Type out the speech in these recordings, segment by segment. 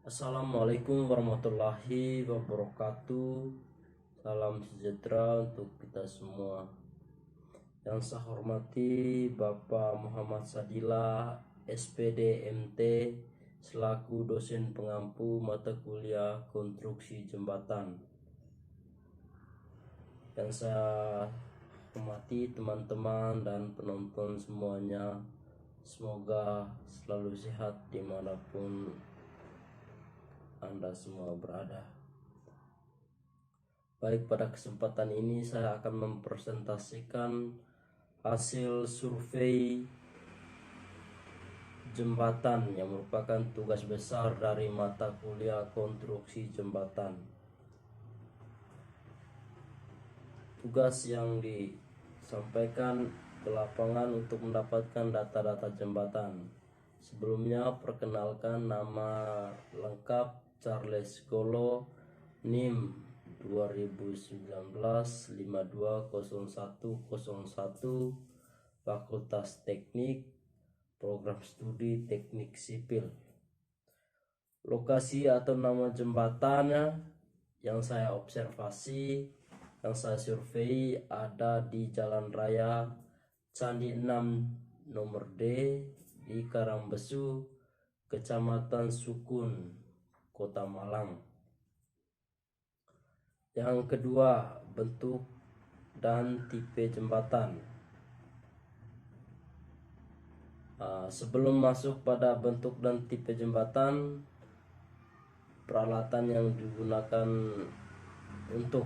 Assalamualaikum warahmatullahi wabarakatuh. Salam sejahtera untuk kita semua. Yang saya hormati Bapak Muhammad Sadila, SPD MT, selaku dosen pengampu mata kuliah konstruksi jembatan. Yang saya hormati teman-teman dan penonton semuanya, semoga selalu sehat dimanapun Anda semua berada. Baik, pada kesempatan ini saya akan mempresentasikan hasil survei jembatan yang merupakan tugas besar dari mata kuliah konstruksi jembatan. Tugas yang disampaikan ke lapangan untuk mendapatkan data-data jembatan. Sebelumnya perkenalkan, nama lengkap Charles Golo, NIM 2019 520101, Fakultas Teknik, Program Studi Teknik Sipil. Lokasi atau nama jembatannya yang saya observasi, yang saya survei ada di Jalan Raya Candi 6 nomor D di Karangbesu, Kecamatan Sukun, Kota Malang. Yang kedua, bentuk dan tipe jembatan. Sebelum masuk pada bentuk dan tipe jembatan, peralatan yang digunakan untuk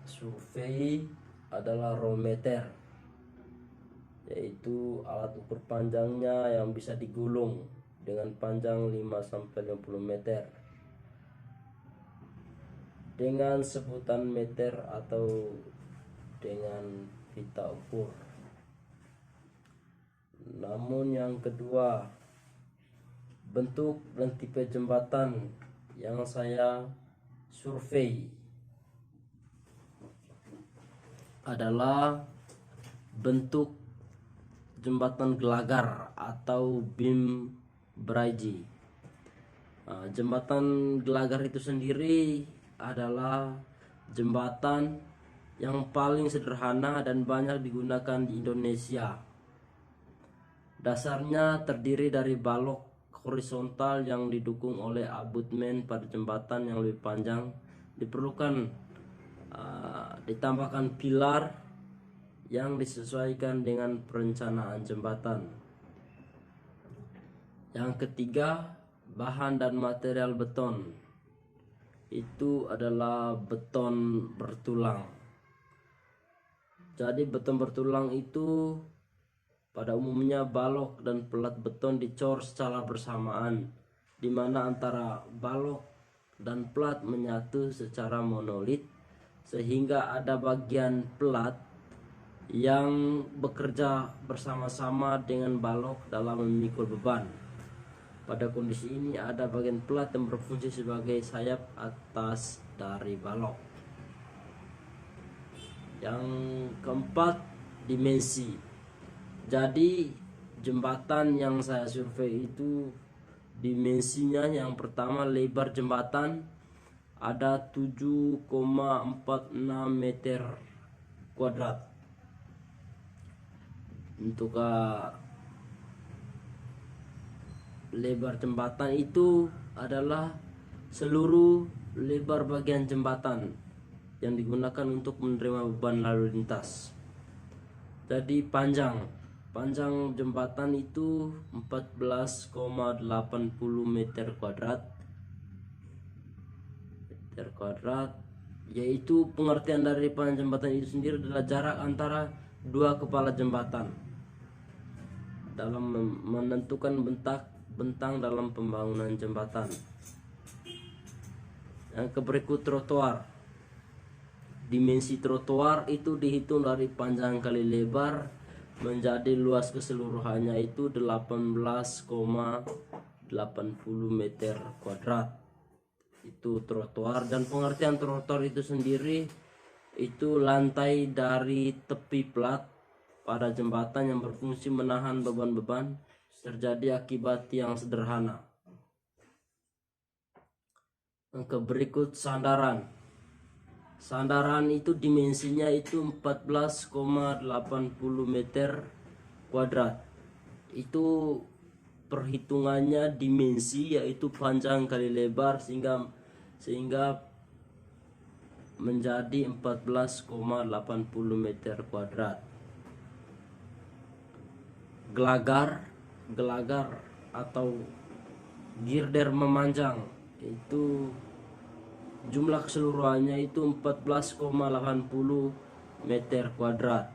survei adalah raw meter, yaitu alat ukur panjangnya yang bisa digulung dengan panjang 5-50 meter dengan sebutan meter atau dengan pita ukur. Namun yang kedua, bentuk dan tipe jembatan yang saya survei adalah bentuk jembatan gelagar atau beam bridge. Jembatan gelagar itu sendiri adalah jembatan yang paling sederhana dan banyak digunakan di Indonesia. Dasarnya terdiri dari balok horizontal yang didukung oleh abutmen pada jembatan yang lebih panjang. Diperlukan ditambahkan pilar yang disesuaikan dengan perencanaan jembatan. Yang ketiga, bahan dan material beton. Itu adalah beton bertulang. Jadi beton bertulang itu pada umumnya balok dan pelat beton dicor secara bersamaan, di mana antara balok dan pelat menyatu secara monolit, sehingga ada bagian pelat yang bekerja bersama-sama dengan balok dalam memikul beban. Pada kondisi ini ada bagian pelat yang berfungsi sebagai sayap atas dari balok. Yang keempat, dimensi. Jadi jembatan yang saya survei itu dimensinya, yang pertama lebar jembatan ada 7,46 meter kuadrat. Untuk lebar jembatan itu adalah seluruh lebar bagian jembatan yang digunakan untuk menerima beban lalu lintas. Jadi panjang jembatan itu 14,80 meter kuadrat, yaitu pengertian dari panjang jembatan itu sendiri adalah jarak antara dua kepala jembatan dalam menentukan bentang dalam pembangunan jembatan. Yang berikut, trotoar. Dimensi trotoar itu dihitung dari panjang kali lebar menjadi luas keseluruhannya itu 18,80 meter kuadrat. Itu trotoar. Dan pengertian trotoar itu sendiri itu lantai dari tepi plat pada jembatan yang berfungsi menahan beban-beban terjadi akibat yang sederhana. Yang berikut sandaran. Sandaran itu dimensinya itu 14,80 meter kuadrat. Itu perhitungannya dimensi, yaitu panjang kali lebar sehingga menjadi 14,80 meter kuadrat. Gelagar atau girder memanjang itu jumlah keseluruhannya itu 14,80 meter kuadrat.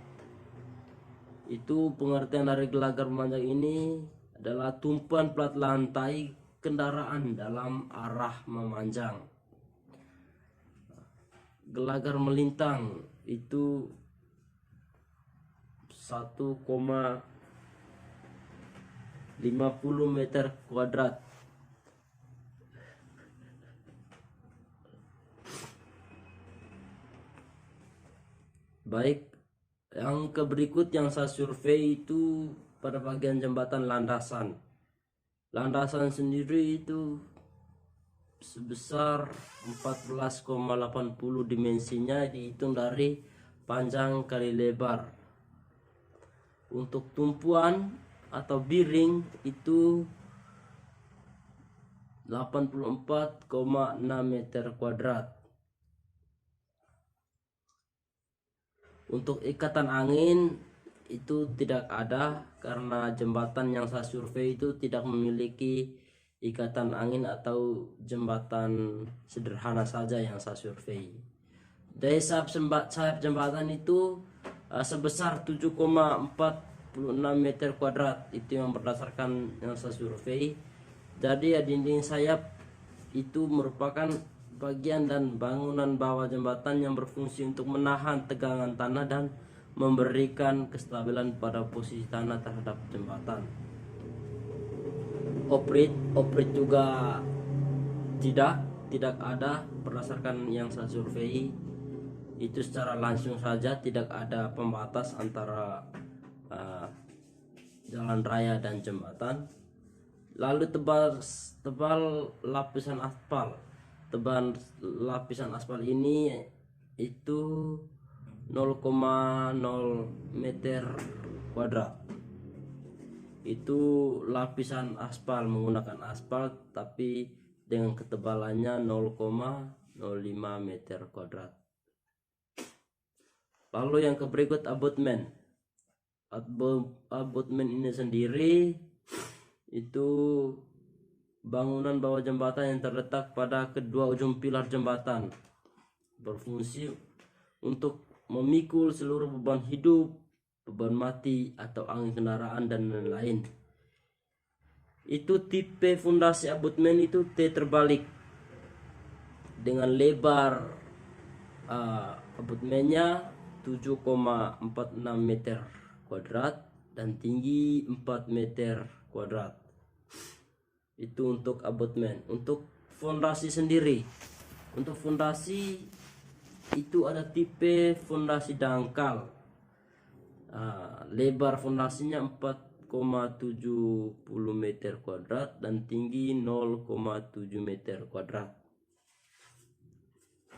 Itu pengertian dari gelagar memanjang ini adalah tumpuan plat lantai kendaraan dalam arah memanjang. Gelagar melintang itu 1,50 meter kuadrat. Baik, yang berikut yang saya survei itu pada bagian jembatan landasan. Landasan sendiri itu sebesar 14,80, dimensinya dihitung dari panjang kali lebar. Untuk tumpuan atau biring itu 84,6 meter kuadrat. Untuk ikatan angin itu tidak ada karena jembatan yang saya survei itu tidak memiliki ikatan angin atau jembatan sederhana saja yang saya survei. Dari sayap jembatan itu sebesar 7,46 meter kuadrat, itu yang berdasarkan yang saya survei. Jadi dinding sayap itu merupakan bagian dan bangunan bawah jembatan yang berfungsi untuk menahan tegangan tanah dan memberikan kestabilan pada posisi tanah terhadap jembatan. Oprit juga tidak ada berdasarkan yang saya survei. Itu secara langsung saja tidak ada pembatas antara jalan raya dan jembatan. Lalu tebal lapisan aspal. Tebal lapisan aspal ini itu 0,0 meter kuadrat. Itu lapisan aspal, menggunakan aspal tapi dengan ketebalannya 0,05 meter kuadrat. Lalu yang berikut abutmen. Abutmen ini sendiri itu bangunan bawah jembatan yang terletak pada kedua ujung pilar jembatan, berfungsi untuk memikul seluruh beban hidup, beban mati atau angin kendaraan dan lain-lain. Itu tipe fondasi abutmen itu T terbalik dengan lebar abutmennya 7,46 meter kuadrat dan tinggi 4 meter kuadrat. Itu untuk abutmen. Untuk fondasi sendiri, untuk fondasi itu ada tipe fondasi dangkal. Lebar fondasinya 4,70 meter kuadrat dan tinggi 0,7 meter kuadrat.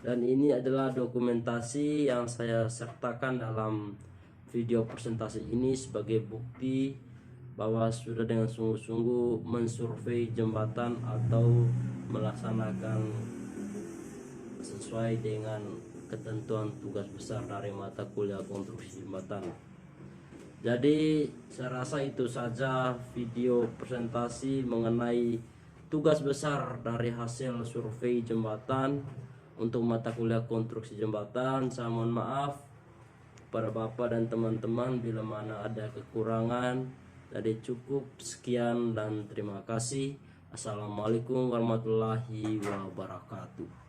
Dan ini adalah dokumentasi yang saya sertakan dalam video presentasi ini sebagai bukti bahwa sudah dengan sungguh-sungguh mensurvei jembatan atau melaksanakan sesuai dengan ketentuan tugas besar dari mata kuliah konstruksi jembatan. Jadi saya rasa itu saja video presentasi mengenai tugas besar dari hasil survei jembatan untuk mata kuliah konstruksi jembatan. Saya mohon maaf pada Bapak dan teman-teman bila mana ada kekurangan. Jadi cukup sekian dan terima kasih. Assalamualaikum warahmatullahi wabarakatuh.